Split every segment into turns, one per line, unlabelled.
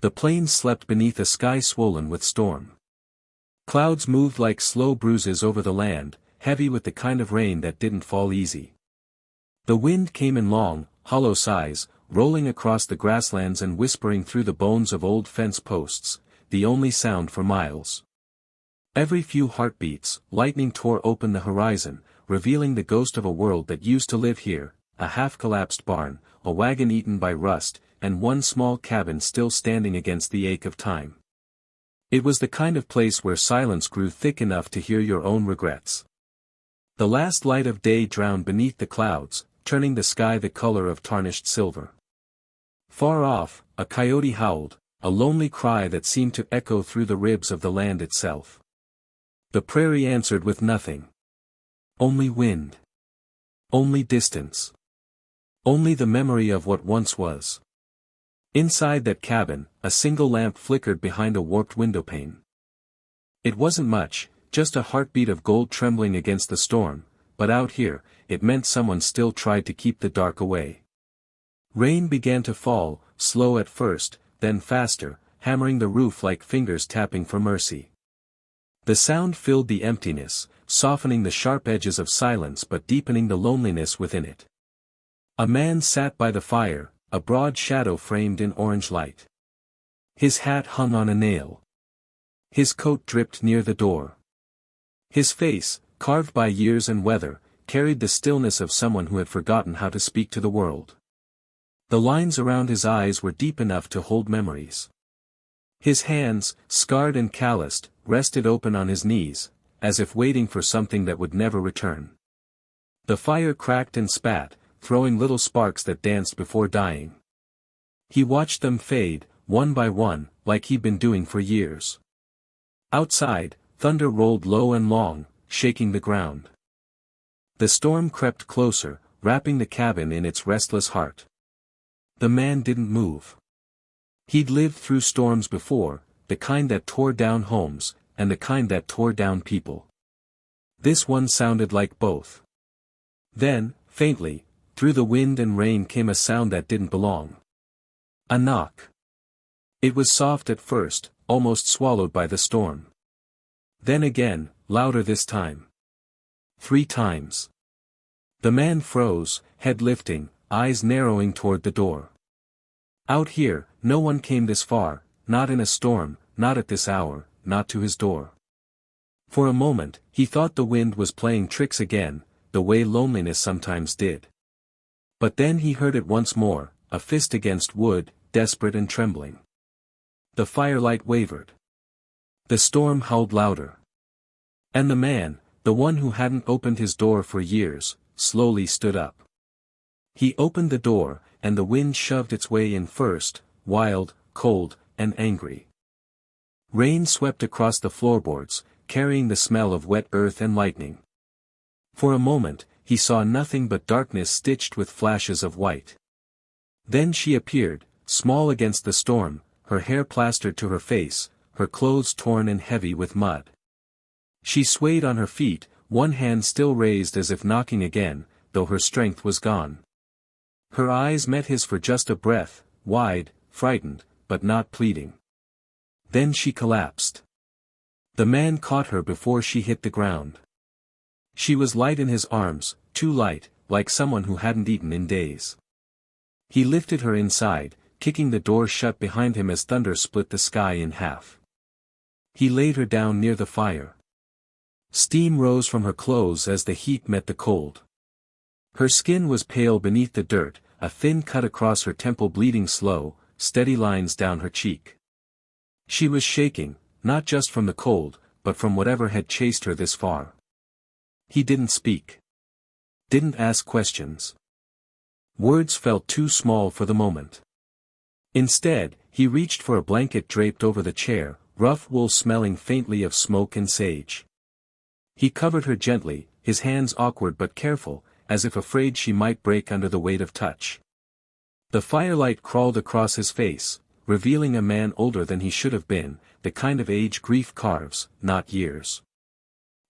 The plains slept beneath a sky swollen with storm. Clouds moved like slow bruises over the land, heavy with the kind of rain that didn't fall easy. The wind came in long, hollow sighs, rolling across the grasslands and whispering through the bones of old fence posts, the only sound for miles. Every few heartbeats, lightning tore open the horizon, revealing the ghost of a world that used to live here, a half-collapsed barn, a wagon eaten by rust, and one small cabin still standing against the ache of time. It was the kind of place where silence grew thick enough to hear your own regrets. The last light of day drowned beneath the clouds, turning the sky the color of tarnished silver. Far off, a coyote howled, a lonely cry that seemed to echo through the ribs of the land itself. The prairie answered with nothing. Only wind. Only distance. Only the memory of what once was. Inside that cabin, a single lamp flickered behind a warped windowpane. It wasn't much, just a heartbeat of gold trembling against the storm, but out here, it meant someone still tried to keep the dark away. Rain began to fall, slow at first, then faster, hammering the roof like fingers tapping for mercy. The sound filled the emptiness, softening the sharp edges of silence but deepening the loneliness within it. A man sat by the fire, a broad shadow framed in orange light. His hat hung on a nail. His coat dripped near the door. His face, carved by years and weather, carried the stillness of someone who had forgotten how to speak to the world. The lines around his eyes were deep enough to hold memories. His hands, scarred and calloused, rested open on his knees, as if waiting for something that would never return. The fire cracked and spat, throwing little sparks that danced before dying. He watched them fade, one by one, like he'd been doing for years. Outside, thunder rolled low and long, shaking the ground. The storm crept closer, wrapping the cabin in its restless heart. The man didn't move. He'd lived through storms before, the kind that tore down homes, and the kind that tore down people. This one sounded like both. Then, faintly, through the wind and rain came a sound that didn't belong. A knock. It was soft at first, almost swallowed by the storm. Then again, louder this time. 3 times. The man froze, head lifting, eyes narrowing toward the door. Out here, no one came this far, not in a storm, not at this hour, not to his door. For a moment, he thought the wind was playing tricks again, the way loneliness sometimes did. But then he heard it once more, a fist against wood, desperate and trembling. The firelight wavered. The storm howled louder. And the man, the one who hadn't opened his door for years, slowly stood up. He opened the door, and the wind shoved its way in first, wild, cold, and angry. Rain swept across the floorboards, carrying the smell of wet earth and lightning. For a moment, he saw nothing but darkness stitched with flashes of white. Then she appeared, small against the storm, her hair plastered to her face, her clothes torn and heavy with mud. She swayed on her feet, one hand still raised as if knocking again, though her strength was gone. Her eyes met his for just a breath, wide, frightened, but not pleading. Then she collapsed. The man caught her before she hit the ground. She was light in his arms, too light, like someone who hadn't eaten in days. He lifted her inside, kicking the door shut behind him as thunder split the sky in half. He laid her down near the fire. Steam rose from her clothes as the heat met the cold. Her skin was pale beneath the dirt, a thin cut across her temple bleeding slow, steady lines down her cheek. She was shaking, not just from the cold, but from whatever had chased her this far. He didn't speak. Didn't ask questions. Words felt too small for the moment. Instead, he reached for a blanket draped over the chair, rough wool smelling faintly of smoke and sage. He covered her gently, his hands awkward but careful, as if afraid she might break under the weight of touch. The firelight crawled across his face, revealing a man older than he should have been, the kind of age grief carves, not years.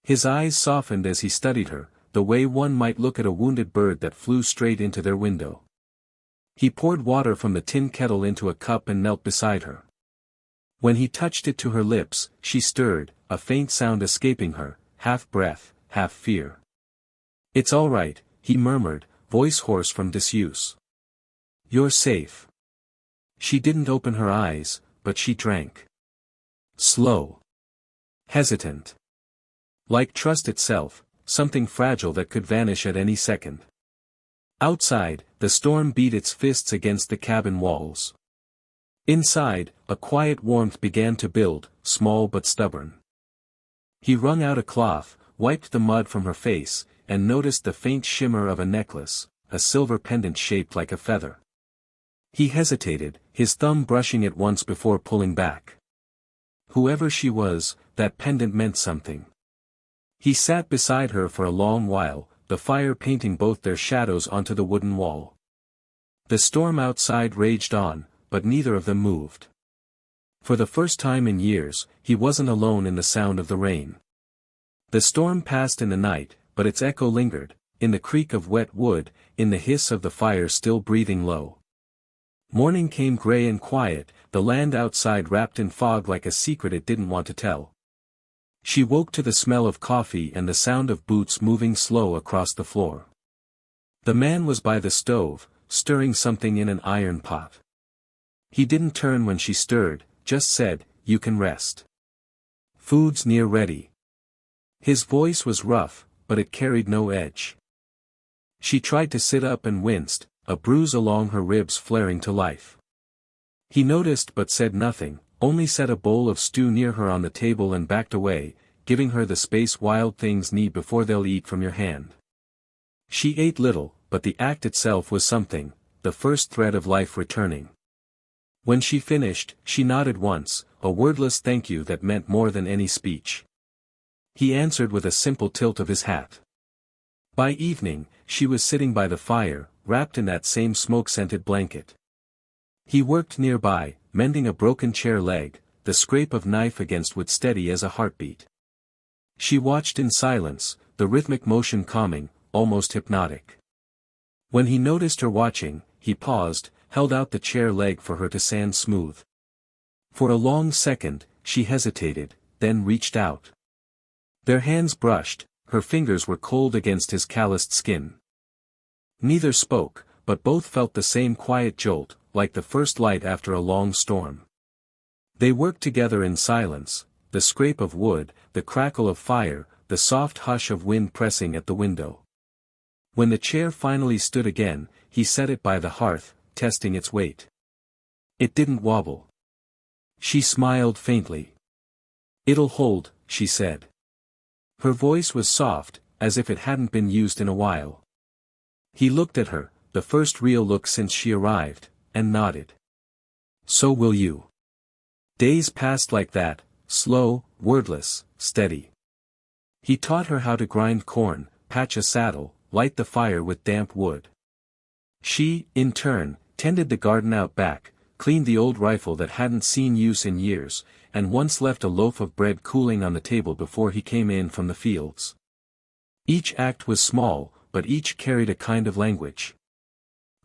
His eyes softened as he studied her, the way one might look at a wounded bird that flew straight into their window. He poured water from the tin kettle into a cup and knelt beside her. When he touched it to her lips, she stirred, a faint sound escaping her, half breath, half fear. "It's all right," he murmured, voice hoarse from disuse. "You're safe." She didn't open her eyes, but she drank. Slow. Hesitant. Like trust itself, something fragile that could vanish at any second. Outside, the storm beat its fists against the cabin walls. Inside, a quiet warmth began to build, small but stubborn. He wrung out a cloth, wiped the mud from her face, and noticed the faint shimmer of a necklace, a silver pendant shaped like a feather. He hesitated, his thumb brushing it once before pulling back. Whoever she was, that pendant meant something. He sat beside her for a long while, the fire painting both their shadows onto the wooden wall. The storm outside raged on, but neither of them moved. For the first time in years, he wasn't alone in the sound of the rain. The storm passed in the night, but its echo lingered, in the creak of wet wood, in the hiss of the fire still breathing low. Morning came gray and quiet, the land outside wrapped in fog like a secret it didn't want to tell. She woke to the smell of coffee and the sound of boots moving slow across the floor. The man was by the stove, stirring something in an iron pot. He didn't turn when she stirred, just said, "You can rest. Food's near ready." His voice was rough, but it carried no edge. She tried to sit up and winced, a bruise along her ribs flaring to life. He noticed but said nothing, only set a bowl of stew near her on the table and backed away, giving her the space wild things need before they'll eat from your hand. She ate little, but the act itself was something, the first thread of life returning. When she finished, she nodded once, a wordless thank you that meant more than any speech. He answered with a simple tilt of his hat. By evening, she was sitting by the fire, wrapped in that same smoke-scented blanket. He worked nearby, mending a broken chair leg, the scrape of knife against wood steady as a heartbeat. She watched in silence, the rhythmic motion calming, almost hypnotic. When he noticed her watching, he paused, held out the chair leg for her to sand smooth. For a long second, she hesitated, then reached out. Their hands brushed, her fingers were cold against his calloused skin. Neither spoke, but both felt the same quiet jolt, like the first light after a long storm. They worked together in silence, the scrape of wood, the crackle of fire, the soft hush of wind pressing at the window. When the chair finally stood again, he set it by the hearth, testing its weight. It didn't wobble. She smiled faintly. "It'll hold," she said. Her voice was soft, as if it hadn't been used in a while. He looked at her, the first real look since she arrived, and nodded. "So will you." Days passed like that, slow, wordless, steady. He taught her how to grind corn, patch a saddle, light the fire with damp wood. She, in turn, tended the garden out back, cleaned the old rifle that hadn't seen use in years, and once left a loaf of bread cooling on the table before he came in from the fields. Each act was small, but each carried a kind of language.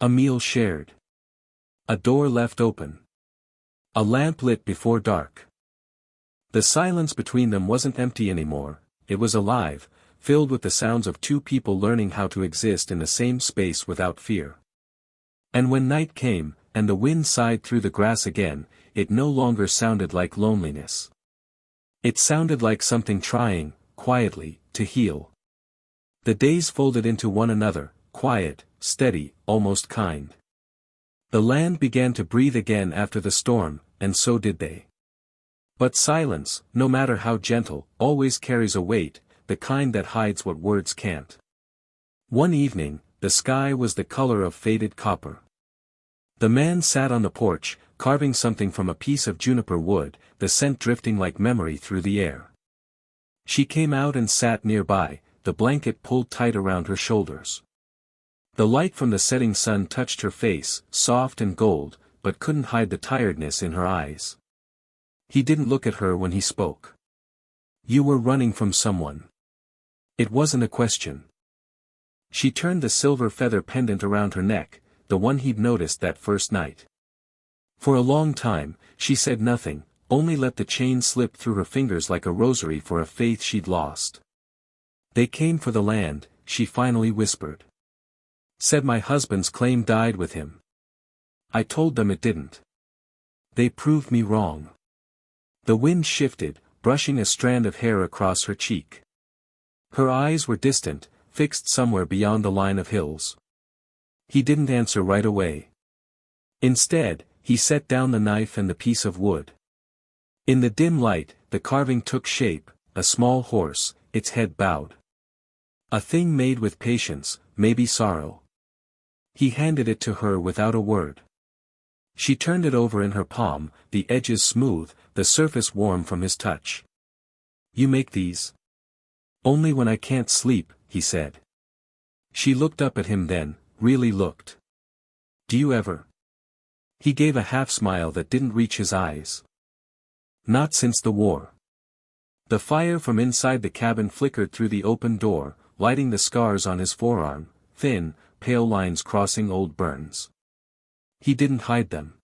A meal shared. A door left open. A lamp lit before dark. The silence between them wasn't empty anymore, it was alive, filled with the sounds of two people learning how to exist in the same space without fear. And when night came, and the wind sighed through the grass again, it no longer sounded like loneliness. It sounded like something trying, quietly, to heal. The days folded into one another, quiet, steady, almost kind. The land began to breathe again after the storm, and so did they. But silence, no matter how gentle, always carries a weight, the kind that hides what words can't. One evening, the sky was the color of faded copper. The man sat on the porch, carving something from a piece of juniper wood, the scent drifting like memory through the air. She came out and sat nearby, the blanket pulled tight around her shoulders. The light from the setting sun touched her face, soft and gold, but couldn't hide the tiredness in her eyes. He didn't look at her when he spoke. "You were running from someone." It wasn't a question. She turned the silver feather pendant around her neck, the one he'd noticed that first night. For a long time, she said nothing, only let the chain slip through her fingers like a rosary for a faith she'd lost. They came for the land, she finally whispered. Said my husband's claim died with him. I told them it didn't. They proved me wrong. The wind shifted, brushing a strand of hair across her cheek. Her eyes were distant, fixed somewhere beyond the line of hills. He didn't answer right away. Instead, he set down the knife and the piece of wood. In the dim light, the carving took shape, a small horse, its head bowed. A thing made with patience, maybe sorrow. He handed it to her without a word. She turned it over in her palm, the edges smooth, the surface warm from his touch. You make these? Only when I can't sleep, he said. She looked up at him then, really looked. Do you ever? He gave a half-smile that didn't reach his eyes. Not since the war. The fire from inside the cabin flickered through the open door, lighting the scars on his forearm, thin, pale lines crossing old burns. He didn't hide them.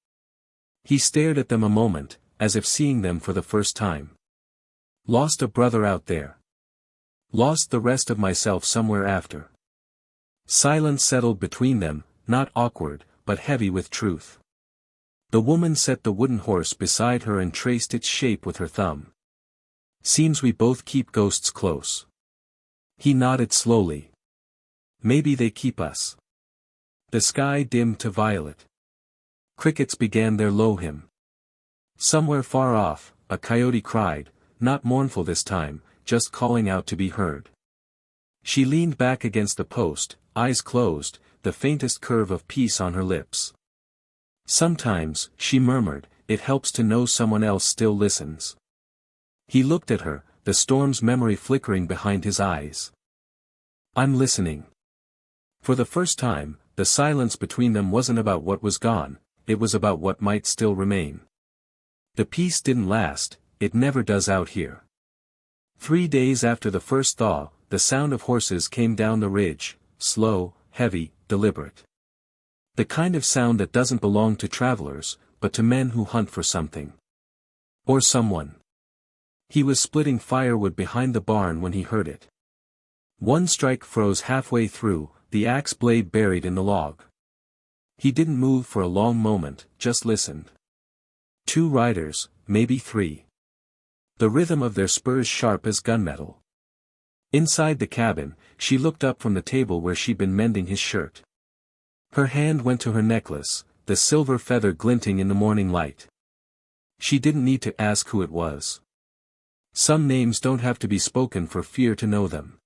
He stared at them a moment, as if seeing them for the first time. Lost a brother out there. Lost the rest of myself somewhere after. Silence settled between them, not awkward, but heavy with truth. The woman set the wooden horse beside her and traced its shape with her thumb. Seems we both keep ghosts close. He nodded slowly. Maybe they keep us. The sky dimmed to violet. Crickets began their low hymn. Somewhere far off, a coyote cried, not mournful this time, just calling out to be heard. She leaned back against the post, eyes closed, the faintest curve of peace on her lips. Sometimes, she murmured, it helps to know someone else still listens. He looked at her, the storm's memory flickering behind his eyes. I'm listening. For the first time, the silence between them wasn't about what was gone, it was about what might still remain. The peace didn't last, it never does out here. 3 days after the first thaw, the sound of horses came down the ridge, slow, heavy, deliberate. The kind of sound that doesn't belong to travelers, but to men who hunt for something. Or someone. He was splitting firewood behind the barn when he heard it. One strike froze halfway through, the axe blade buried in the log. He didn't move for a long moment, just listened. 2 riders, maybe 3. The rhythm of their spurs sharp as gunmetal. Inside the cabin, she looked up from the table where she'd been mending his shirt. Her hand went to her necklace, the silver feather glinting in the morning light. She didn't need to ask who it was. Some names don't have to be spoken for fear to know them.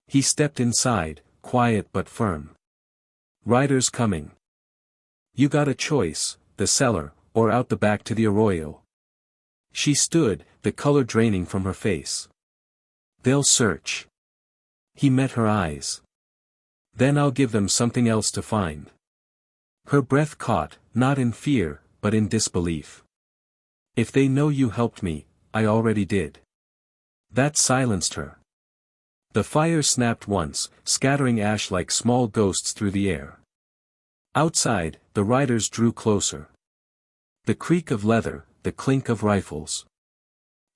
He stepped inside, quiet but firm. Riders coming. You got a choice, the cellar, or out the back to the arroyo. She stood, the color draining from her face. They'll search. He met her eyes. Then I'll give them something else to find. Her breath caught, not in fear, but in disbelief. If they know you helped me, I already did. That silenced her. The fire snapped once, scattering ash like small ghosts through the air. Outside, the riders drew closer. The creak of leather, the clink of rifles.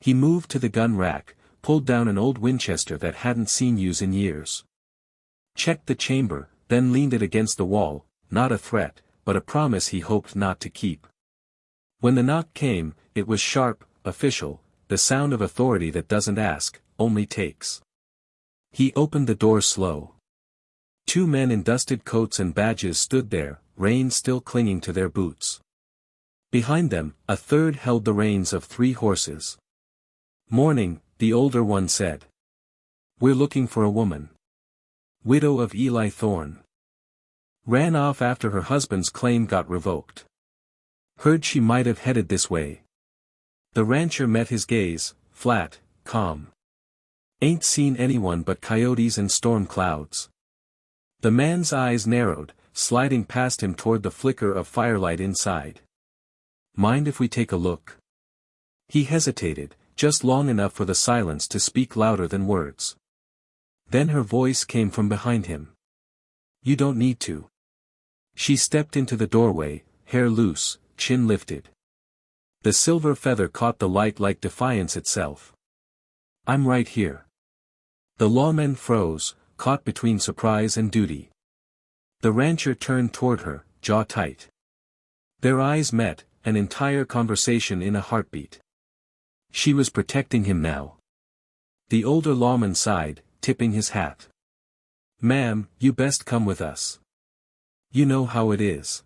He moved to the gun rack, pulled down an old Winchester that hadn't seen use in years. Checked the chamber, then leaned it against the wall, not a threat, but a promise he hoped not to keep. When the knock came, it was sharp, official, the sound of authority that doesn't ask, only takes. He opened the door slow. 2 men in dusted coats and badges stood there, reins still clinging to their boots. Behind them, a third held the reins of 3 horses. Morning, the older one said. We're looking for a woman. Widow of Eli Thorne. Ran off after her husband's claim got revoked. Heard she might have headed this way. The rancher met his gaze, flat, calm. Ain't seen anyone but coyotes and storm clouds. The man's eyes narrowed, sliding past him toward the flicker of firelight inside. Mind if we take a look? He hesitated, just long enough for the silence to speak louder than words. Then her voice came from behind him. You don't need to. She stepped into the doorway, hair loose, chin lifted. The silver feather caught the light like defiance itself. I'm right here. The lawman froze, caught between surprise and duty. The rancher turned toward her, jaw tight. Their eyes met, an entire conversation in a heartbeat. She was protecting him now. The older lawman sighed, tipping his hat. Ma'am, you best come with us. You know how it is.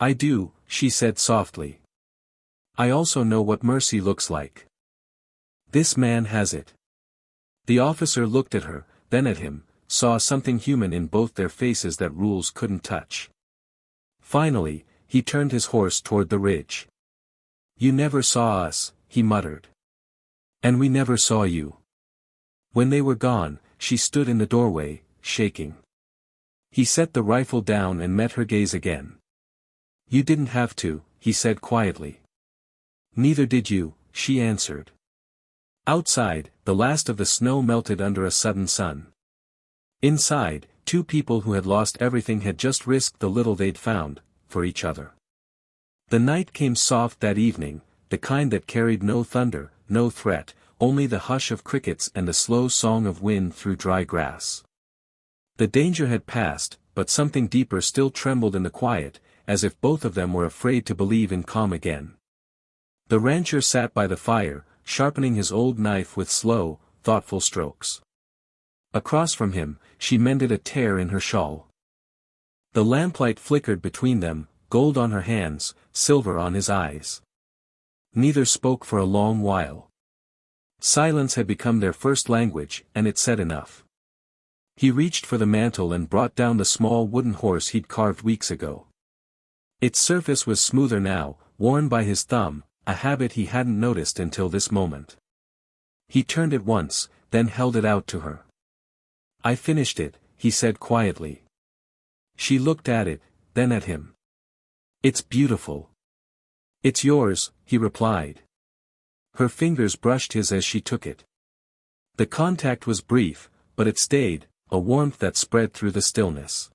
I do, she said softly. I also know what mercy looks like. This man has it. The officer looked at her, then at him, saw something human in both their faces that rules couldn't touch. Finally, he turned his horse toward the ridge. You never saw us, he muttered. And we never saw you. When they were gone, she stood in the doorway, shaking. He set the rifle down and met her gaze again. You didn't have to, he said quietly. Neither did you, she answered. Outside, the last of the snow melted under a sudden sun. Inside, two people who had lost everything had just risked the little they'd found, for each other. The night came soft that evening, the kind that carried no thunder, no threat, only the hush of crickets and the slow song of wind through dry grass. The danger had passed, but something deeper still trembled in the quiet, as if both of them were afraid to believe in calm again. The rancher sat by the fire, sharpening his old knife with slow, thoughtful strokes. Across from him, she mended a tear in her shawl. The lamplight flickered between them, gold on her hands, silver on his eyes. Neither spoke for a long while. Silence had become their first language, and it said enough. He reached for the mantel and brought down the small wooden horse he'd carved weeks ago. Its surface was smoother now, worn by his thumb, a habit he hadn't noticed until this moment. He turned it once, then held it out to her. I finished it, he said quietly. She looked at it, then at him. It's beautiful. It's yours, he replied. Her fingers brushed his as she took it. The contact was brief, but it stayed, a warmth that spread through the stillness.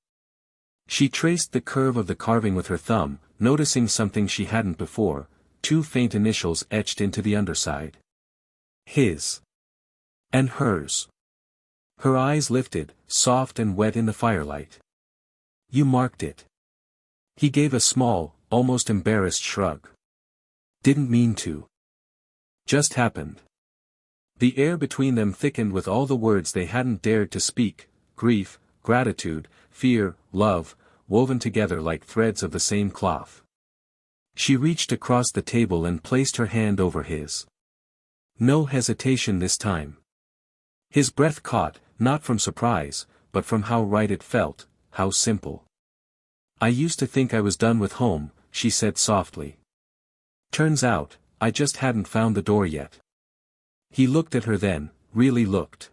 She traced the curve of the carving with her thumb, noticing something she hadn't before, two faint initials etched into the underside. His. And hers. Her eyes lifted, soft and wet in the firelight. You marked it. He gave a small, almost embarrassed shrug. Didn't mean to. Just happened. The air between them thickened with all the words they hadn't dared to speak, grief, gratitude, fear, love, woven together like threads of the same cloth. She reached across the table and placed her hand over his. No hesitation this time. His breath caught, not from surprise, but from how right it felt, how simple. I used to think I was done with home, she said softly. Turns out, I just hadn't found the door yet. He looked at her then, really looked.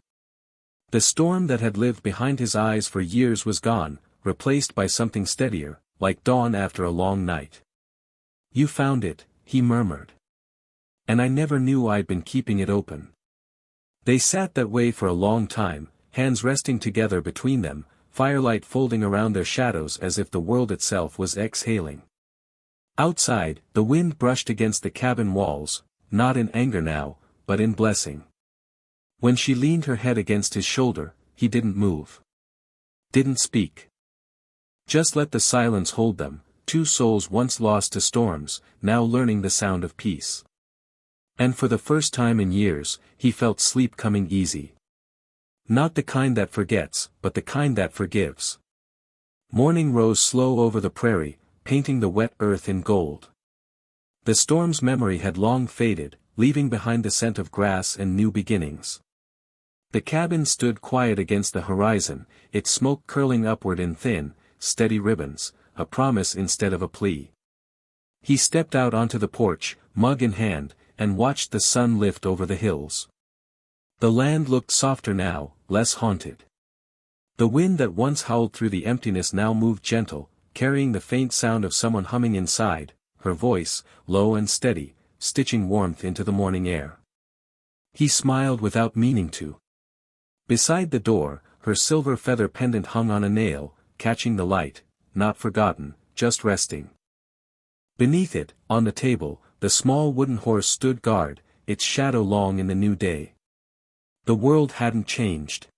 The storm that had lived behind his eyes for years was gone, replaced by something steadier, like dawn after a long night. You found it, he murmured. And I never knew I'd been keeping it open. They sat that way for a long time, hands resting together between them, firelight folding around their shadows as if the world itself was exhaling. Outside, the wind brushed against the cabin walls, not in anger now, but in blessing. When she leaned her head against his shoulder, he didn't move. Didn't speak. Just let the silence hold them, two souls once lost to storms, now learning the sound of peace. And for the first time in years, he felt sleep coming easy. Not the kind that forgets, but the kind that forgives. Morning rose slow over the prairie, painting the wet earth in gold. The storm's memory had long faded, leaving behind the scent of grass and new beginnings. The cabin stood quiet against the horizon, its smoke curling upward in thin, steady ribbons, a promise instead of a plea. He stepped out onto the porch, mug in hand, and watched the sun lift over the hills. The land looked softer now, less haunted. The wind that once howled through the emptiness now moved gentle, carrying the faint sound of someone humming inside, her voice, low and steady, stitching warmth into the morning air. He smiled without meaning to. Beside the door, her silver feather pendant hung on a nail, catching the light, not forgotten, just resting. Beneath it, on the table, the small wooden horse stood guard, its shadow long in the new day. The world hadn't changed.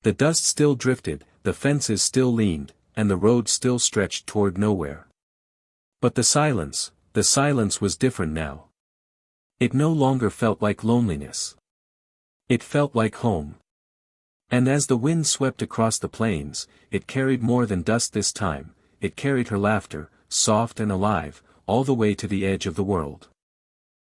The dust still drifted, the fences still leaned, and the road still stretched toward nowhere. But the silence was different now. It no longer felt like loneliness. It felt like home. And as the wind swept across the plains, it carried more than dust this time, it carried her laughter, soft and alive, all the way to the edge of the world.